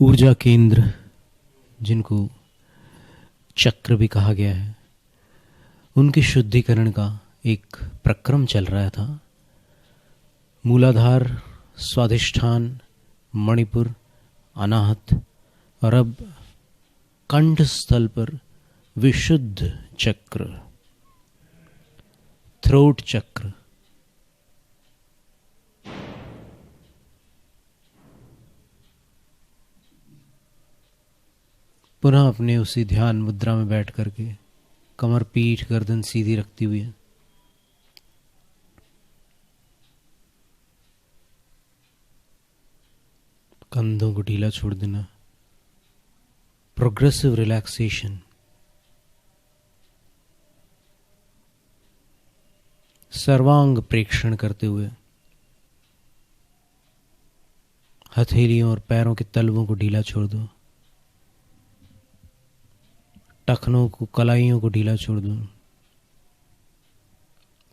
ऊर्जा केंद्र, जिनको चक्र भी कहा गया है, उनके शुद्धिकरण का एक प्रक्रम चल रहा था। मूलाधार, स्वाधिष्ठान, मणिपुर, अनाहत और अब कंठ स्थल पर विशुद्ध चक्र, थ्रोट चक्र। पुनः अपने उसी ध्यान मुद्रा में बैठ करके कमर, पीठ, गर्दन सीधी रखती हुई कंधों को ढीला छोड़ देना। Progressive relaxation. सर्वांग प्रेक्षण करते हुए हथेलियों और पैरों के तलवों को ढीला छोड़ दो। टखनों को, कलाइयों को ढीला छोड़ दो।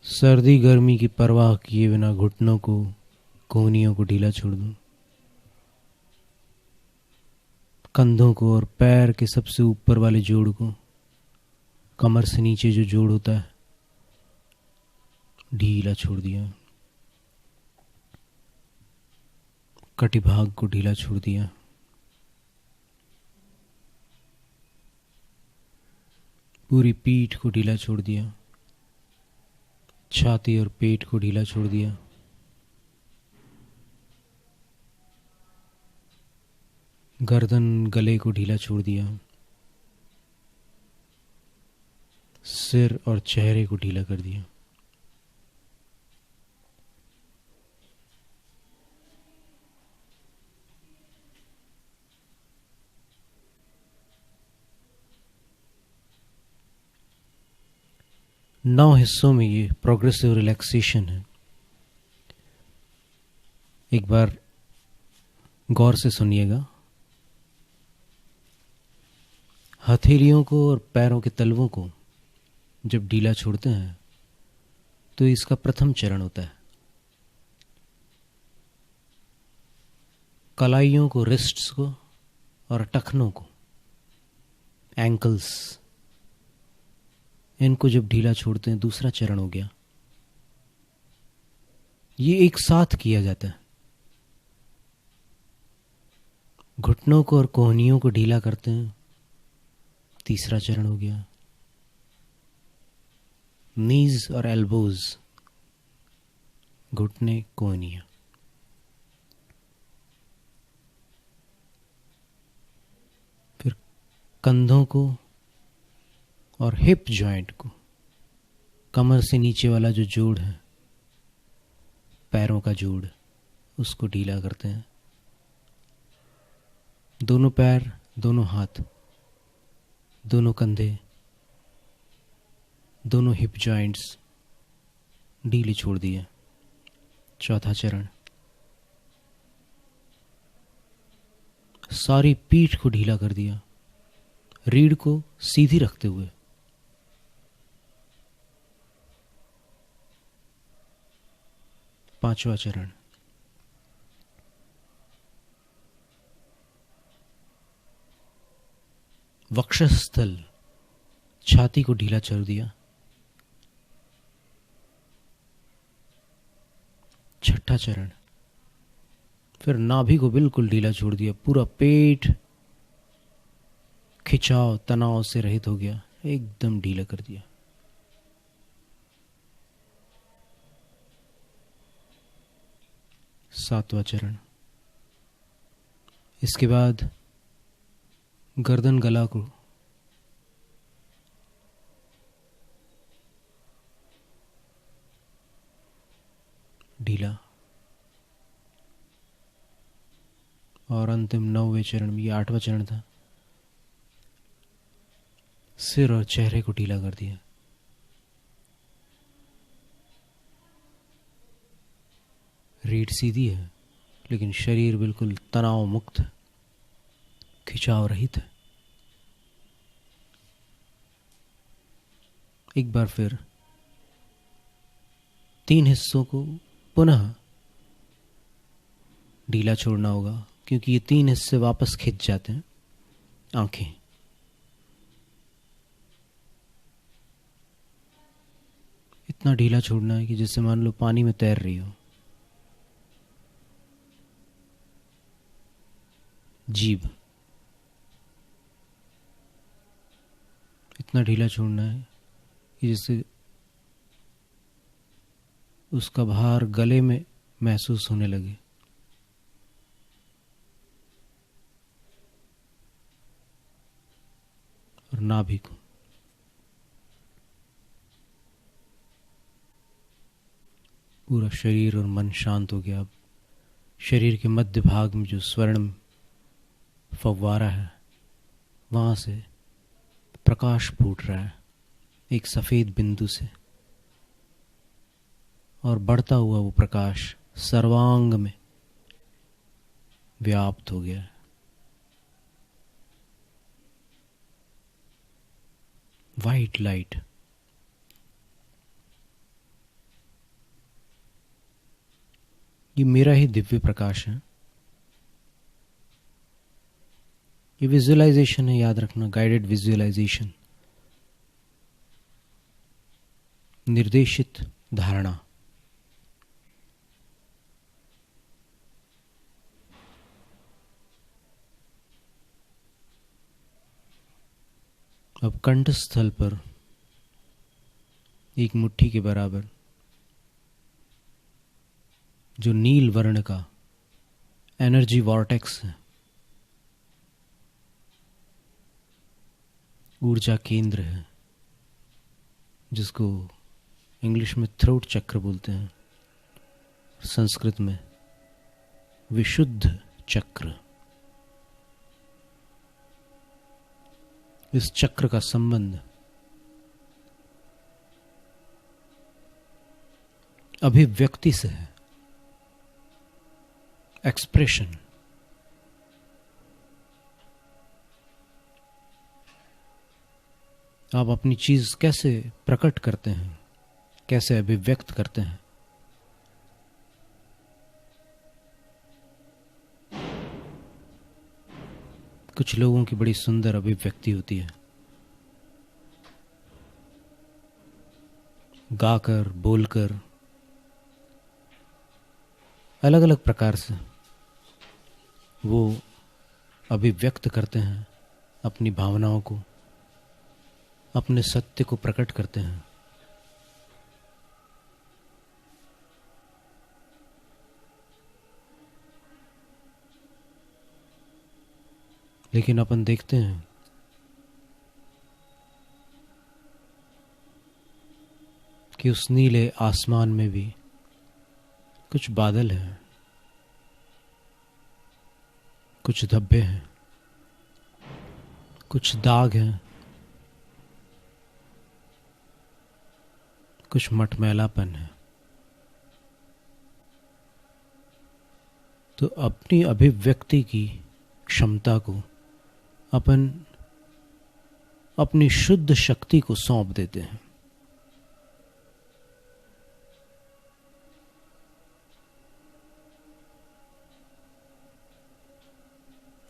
सर्दी गर्मी की परवाह किए बिना घुटनों को, कोहनियों को ढीला छोड़ दो। कंधों को और पैर के सबसे ऊपर वाले जोड़ को, कमर से नीचे जो जोड़ होता है, ढीला छोड़ दिया। कटिभाग को ढीला छोड़ दिया। पूरी पीठ को ढीला छोड़ दिया। छाती और पेट को ढीला छोड़ दिया। गर्दन, गले को ढीला छोड़ दिया। सिर और चेहरे को ढीला कर दिया। नौ हिस्सों में ये प्रोग्रेसिव रिलैक्सेशन है। एक बार गौर से सुनिएगा। हथेलियों को और पैरों के तलवों को जब ढीला छोड़ते हैं तो इसका प्रथम चरण होता है। कलाइयों को, रिस्ट्स को और टखनों को, एंकल्स, इनको जब ढीला छोड़ते हैं, दूसरा चरण हो गया। ये एक साथ किया जाता है। घुटनों को और कोहनियों को ढीला करते हैं, तीसरा चरण हो गया। नीज और एल्बोज, घुटने, कोहनियां। फिर कंधों को और हिप जॉइंट को, कमर से नीचे वाला जो जोड़ है, पैरों का जोड़, उसको ढीला करते हैं। दोनों पैर, दोनों हाथ, दोनों कंधे, दोनों हिप जॉइंट्स ढीले छोड़ दिए। चौथा चरण, सारी पीठ को ढीला कर दिया, रीढ़ को सीधी रखते हुए। पांचवा चरण, वक्षस्थल, छाती को ढीला छोड़ दिया। छठा चरण, फिर नाभि को बिल्कुल ढीला छोड़ दिया। पूरा पेट खिंचाव, तनाव से रहित हो गया, एकदम ढीला कर दिया। सातवां चरण, इसके बाद गर्दन, गला को ढीला। और अंतिम 9वें चरण में, ये 8वां चरण था, सिर और चेहरे को ढीला कर दिया। रीढ़ सीधी है, लेकिन शरीर बिल्कुल तनाव मुक्त, खिंचाव रहित है। एक बार फिर 3 हिस्सों को पुनः ढीला छोड़ना होगा। क्योंकि ये 3 हिस्से वापस खिंच जाते हैं। आंखें, इतना ढीला छोड़ना है कि जैसे मान लो पानी में तैर रही हो। जीभ, इतना ढीला छोड़ना है कि जैसे उसका भार गले में महसूस होने लगे। और नाभि को, पूरा शरीर और मन शांत हो गया। अब शरीर के मध्य भाग में जो स्वर्ण फव्वारा है, वहां से प्रकाश फूट रहा है एक सफेद बिंदु से, और बढ़ता हुआ वो प्रकाश सर्वांग में व्याप्त हो गया है। वाइट लाइट, ये मेरा ही दिव्य प्रकाश है। ये विजुअलाइजेशन है, याद रखना, गाइडेड विजुअलाइजेशन, निर्देशित धारणा। अब कंठस्थल पर एक मुट्ठी के बराबर जो नील वर्ण का एनर्जी वॉर्टेक्स है, ऊर्जा केंद्र है, जिसको इंग्लिश में थ्रोट चक्र बोलते हैं, संस्कृत में विशुद्ध चक्र। इस चक्र का संबंध अभिव्यक्ति से है, एक्सप्रेशन। आप अपनी चीज कैसे प्रकट करते हैं, कैसे अभिव्यक्त करते हैं। कुछ लोगों की बड़ी सुंदर अभिव्यक्ति होती है, गाकर, बोलकर, अलग अलग प्रकार से वो अभिव्यक्त करते हैं अपनी भावनाओं को, अपने सत्य को प्रकट करते हैं। लेकिन अपन देखते हैं कि उस नीले आसमान में भी कुछ बादल हैं, कुछ धब्बे हैं, कुछ दाग हैं, कुछ मटमैलापन है। तो अपनी अभिव्यक्ति की क्षमता को अपन अपनी शुद्ध शक्ति को सौंप देते हैं।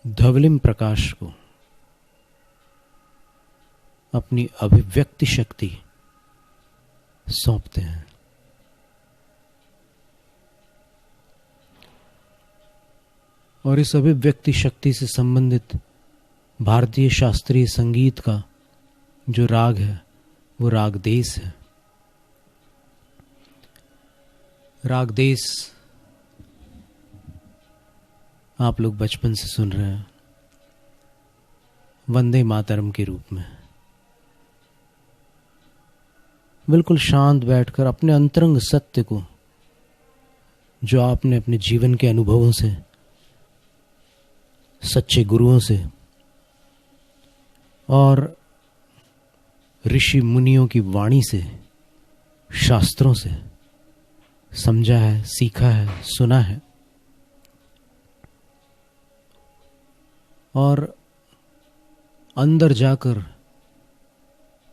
धवलिम प्रकाश को अपनी अभिव्यक्ति शक्ति सौंपते हैं। और इस अभिव्यक्ति शक्ति से संबंधित भारतीय शास्त्रीय संगीत का जो राग है वो राग देश है। राग देश आप लोग बचपन से सुन रहे हैं, वंदे मातरम के रूप में। बिल्कुल शांत बैठकर अपने अंतरंग सत्य को, जो आपने अपने जीवन के अनुभवों से, सच्चे गुरुओं से और ऋषि मुनियों की वाणी से, शास्त्रों से समझा है, सीखा है, सुना है, और अंदर जाकर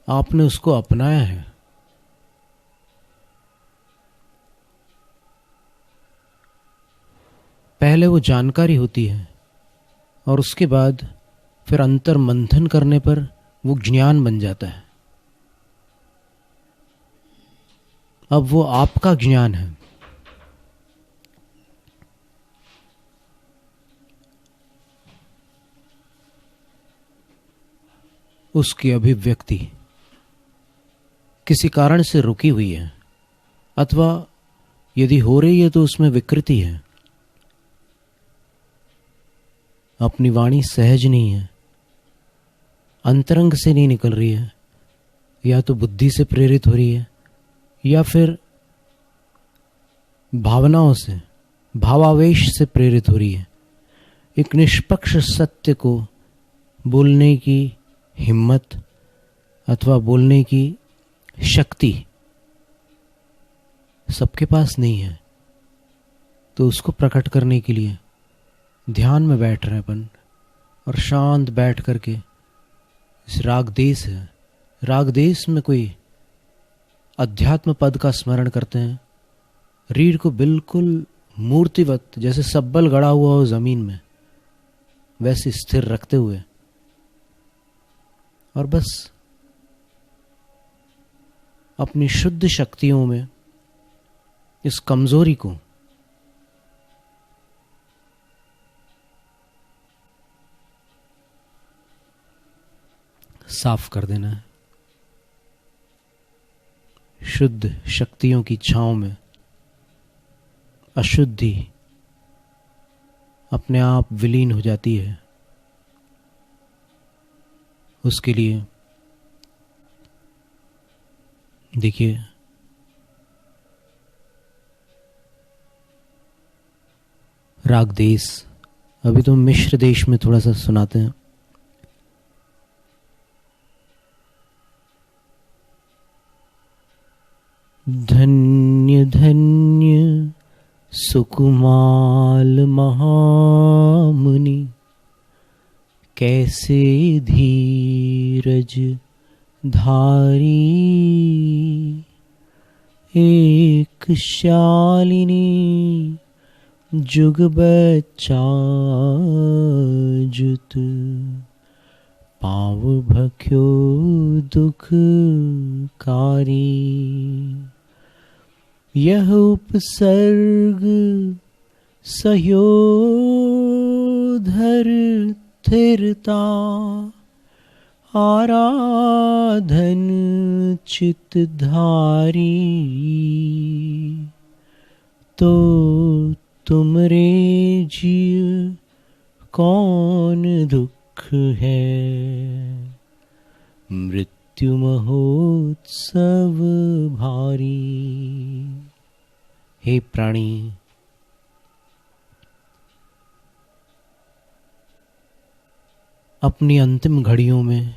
आपने उसको अपनाया है। पहले वो जानकारी होती है और उसके बाद फिर अंतर मंथन करने पर वो ज्ञान बन जाता है। अब वो आपका ज्ञान है। उसकी अभिव्यक्ति किसी कारण से रुकी हुई है, अथवा यदि हो रही है तो उसमें विकृति है। अपनी वाणी सहज नहीं है, अंतरंग से नहीं निकल रही है, या तो बुद्धि से प्रेरित हो रही है या फिर भावनाओं से, भावावेश से प्रेरित हो रही है। एक निष्पक्ष सत्य को बोलने की हिम्मत अथवा बोलने की शक्ति सबके पास नहीं है। तो उसको प्रकट करने के लिए ध्यान में बैठ रहे अपन, और शांत बैठ करके इस राग देश है, राग देश में कोई अध्यात्म पद का स्मरण करते हैं। रीढ़ को बिल्कुल मूर्तिवत, जैसे सब्बल गड़ा हुआ हो जमीन में, वैसे स्थिर रखते हुए, और बस अपनी शुद्ध शक्तियों में इस कमजोरी को साफ कर देना है। शुद्ध शक्तियों की छांव में अशुद्धि अपने आप विलीन हो जाती है। उसके लिए देखिए, राग देश, अभी तो मिश्र देश में थोड़ा सा सुनाते हैं। धन्य धन्य सुकुमाल महामुनि, कैसे धीरज धारी, एक शालिनी जुग बच्चा जुत, पाव भख्यो दुखकारी। यह उपसर्ग सहयो धर स्थिरता, आराधन चित धारी। तो तुमरे जीव कौन दुख है, मृत्यु महोत्सव भारी। हे प्राणी, अपनी अंतिम घड़ियों में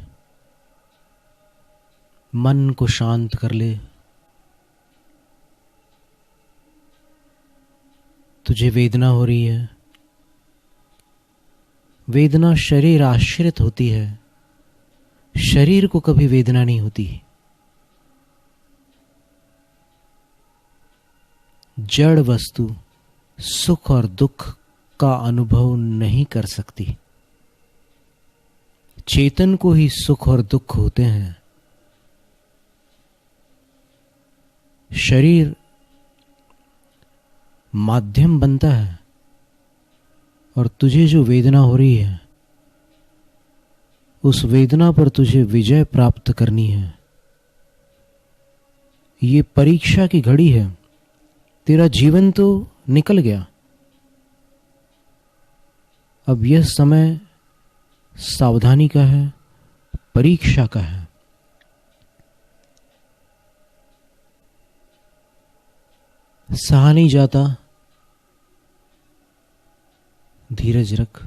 मन को शांत कर ले। तुझे वेदना हो रही है, वेदना शरीर आश्रित होती है, शरीर को कभी वेदना नहीं होती। जड़ वस्तु सुख और दुख का अनुभव नहीं कर सकती। चेतन को ही सुख और दुख होते हैं। शरीर माध्यम बनता है, और तुझे जो वेदना हो रही है, उस वेदना पर तुझे विजय प्राप्त करनी है। ये परीक्षा की घड़ी है। तेरा जीवन तो निकल गया, अब यह समय सावधानी का है, परीक्षा का है। सहा नहीं जाता, धीरज रख।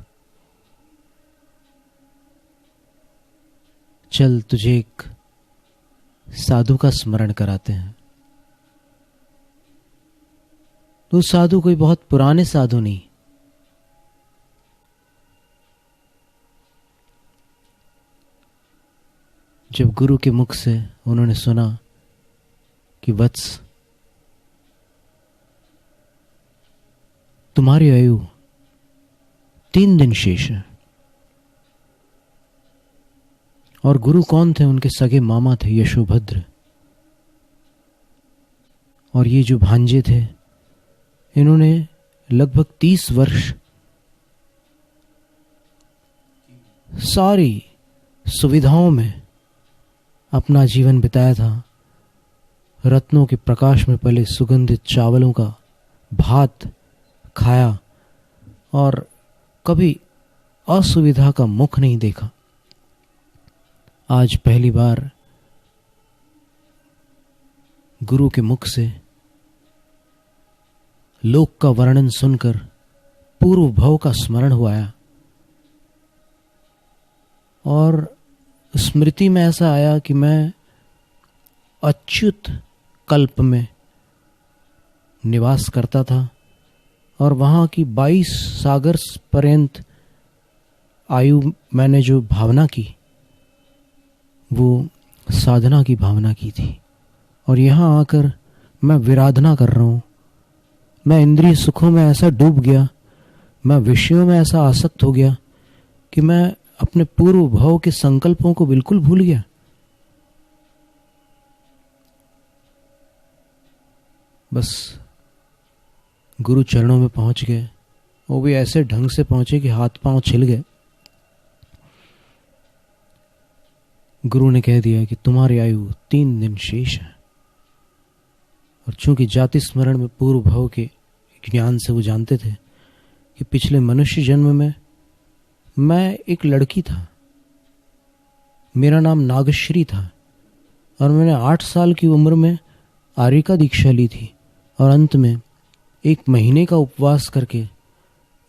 चल, तुझे एक साधु का स्मरण कराते हैं। तो साधु कोई बहुत पुराने साधु नहीं, जब गुरु के मुख से उन्होंने सुना कि वत्स, तुम्हारी आयु 3 दिन शेष है, और गुरु कौन थे? उनके सगे मामा थे यशोभद्र। और ये जो भांजे थे, इन्होंने लगभग 30 वर्ष सारी सुविधाओं में अपना जीवन बिताया था। रत्नों के प्रकाश में पले सुगंधित चावलों का भात खाया और कभी असुविधा का मुख नहीं देखा। आज पहली बार गुरु के मुख से लोक का वर्णन सुनकर पूर्व भव का स्मरण हुआ आया और स्मृति में ऐसा आया कि मैं अच्युत कल्प में निवास करता था और वहाँ की 22 सागर पर्यंत आयु मैंने जो भावना की वो साधना की भावना की थी। और यहाँ आकर मैं विराधना कर रहा हूँ। मैं इंद्रिय सुखों में ऐसा डूब गया, मैं विषयों में ऐसा आसक्त हो गया कि मैं अपने पूर्व भाव के संकल्पों को बिल्कुल भूल गया। बस गुरु चरणों में पहुंच गए, वो भी ऐसे ढंग से पहुंचे कि हाथ पांव छिल गए। गुरु ने कह दिया कि तुम्हारी आयु 3 दिन शेष है। और चूंकि जाति स्मरण में पूर्व भाव के ज्ञान से वो जानते थे कि पिछले मनुष्य जन्म में मैं एक लड़की था, मेरा नाम नागश्री था और मैंने 8 साल की उम्र में आर्य का दीक्षा ली थी और अंत में 1 महीने का उपवास करके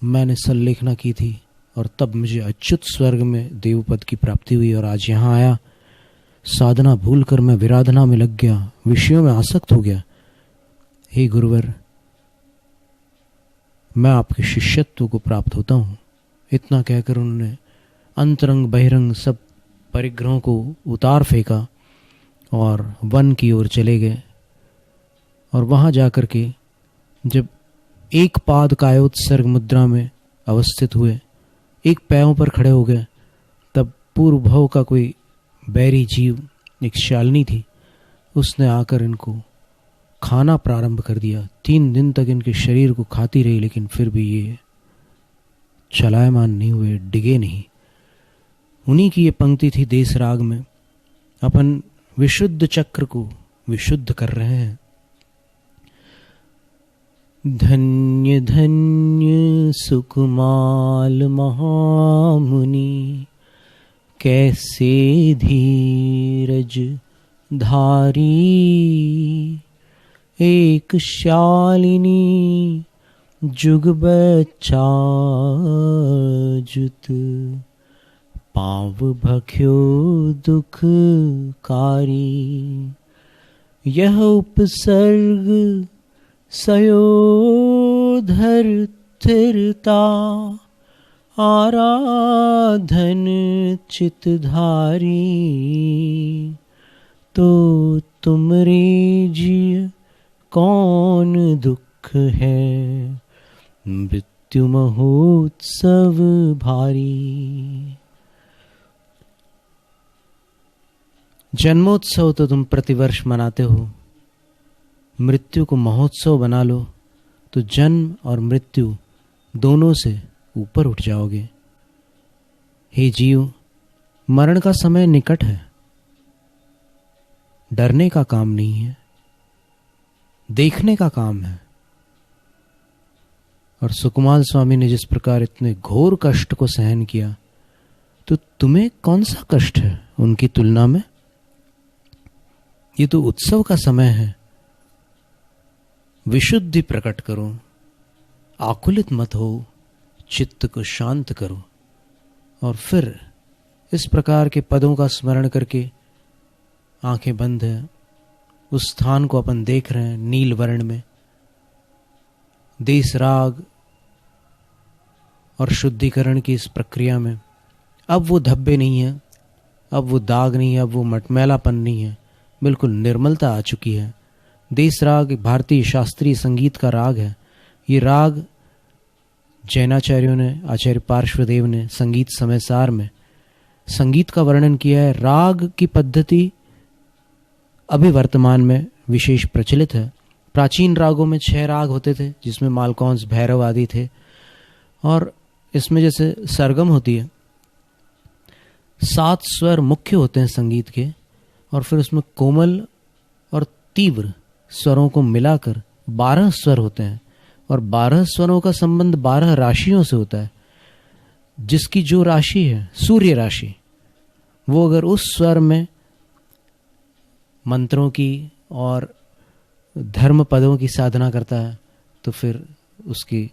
मैंने सल्लेखना की थी और तब मुझे अच्युत स्वर्ग में देवपद की प्राप्ति हुई। और आज यहाँ आया, साधना भूलकर मैं विराधना में लग गया, विषयों में आसक्त हो गया। हे गुरुवर, मैं आपके शिष्यत्व को प्राप्त होता हूँ। इतना कहकर उन्होंने अंतरंग बहिरंग सब परिग्रहों को उतार फेंका और वन की ओर चले गए। और वहाँ जाकर के जब एक पाद कायोत्सर्ग मुद्रा में अवस्थित हुए, एक पैरों पर खड़े हो गए, तब पूर्व भव का कोई बैरी जीव, एक शालिनी थी, उसने आकर इनको खाना प्रारंभ कर दिया। 3 दिन तक इनके शरीर को खाती रही, लेकिन फिर भी ये चलायमान नहीं हुए, डिगे नहीं। उन्हीं की ये पंक्ति थी देश राग में, अपन विशुद्ध चक्र को विशुद्ध कर रहे हैं। धन्य धन्य सुकुमाल महामुनि, कैसे धीरज धारी, एक शालिनी जुग बच्चा जुत, पाव भख्यो दुखकारी, यह उपसर्ग सयोधर स्थिरता, आराधन चितधारी, तो तुमरे जिय कौन दुख है, मृत्यु महोत्सव भारी। जन्मोत्सव तो तुम प्रतिवर्ष मनाते हो, मृत्यु को महोत्सव बना लो तो जन्म और मृत्यु दोनों से ऊपर उठ जाओगे। हे जीव, मरण का समय निकट है, डरने का काम नहीं है, देखने का काम है। और सुकुमार स्वामी ने जिस प्रकार इतने घोर कष्ट को सहन किया, तो तुम्हें कौन सा कष्ट है उनकी तुलना में? ये तो उत्सव का समय है। विशुद्धि प्रकट करो, आकुलित मत हो, चित्त को शांत करो। और फिर इस प्रकार के पदों का स्मरण करके आंखें बंद है, उस स्थान को अपन देख रहे हैं नील वर्ण में। देश राग और शुद्धिकरण की इस प्रक्रिया में अब वो धब्बे नहीं है, अब वो दाग नहीं है, अब वो मटमैलापन नहीं है, बिल्कुल निर्मलता आ चुकी है। देश राग भारतीय शास्त्रीय संगीत का राग है। ये राग जैनाचार्यों ने, आचार्य पार्श्वदेव ने संगीत समय सार में संगीत का वर्णन किया है। राग की पद्धति अभी वर्तमान में विशेष प्रचलित है। प्राचीन रागों में 6 राग होते थे, जिसमें मालकौंस, भैरव आदि थे। और इसमें जैसे सरगम होती है, 7 स्वर मुख्य होते हैं संगीत के, और फिर उसमें कोमल और तीव्र स्वरों को मिलाकर 12 स्वर होते हैं। और 12 स्वरों का संबंध 12 राशियों से होता है, जिसकी जो राशि है सूर्य राशि, वो अगर उस स्वर में मंत्रों की और धर्म पदों की साधना करता है तो फिर उसकी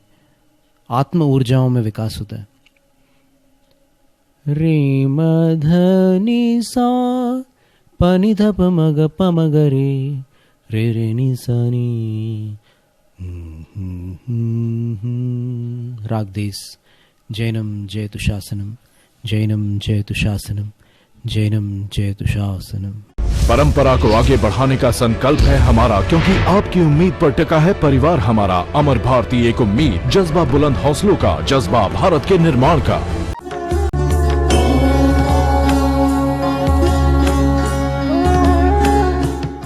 आत्म ऊर्जाओं में विकास होता है। रे म ध नि सा प नि ध प म ग प म ग रे रे नि सा नि। राग देश। जैनम जयतु शासनम, जैनम जयतु शासनम, जैनम जयतु शासनम। परंपरा को आगे बढ़ाने का संकल्प है हमारा, क्योंकि आपकी उम्मीद पर टिका है परिवार हमारा। अमर भारती एक उम्मीद, जज्बा बुलंद हौसलों का, जज्बा भारत के निर्माण का।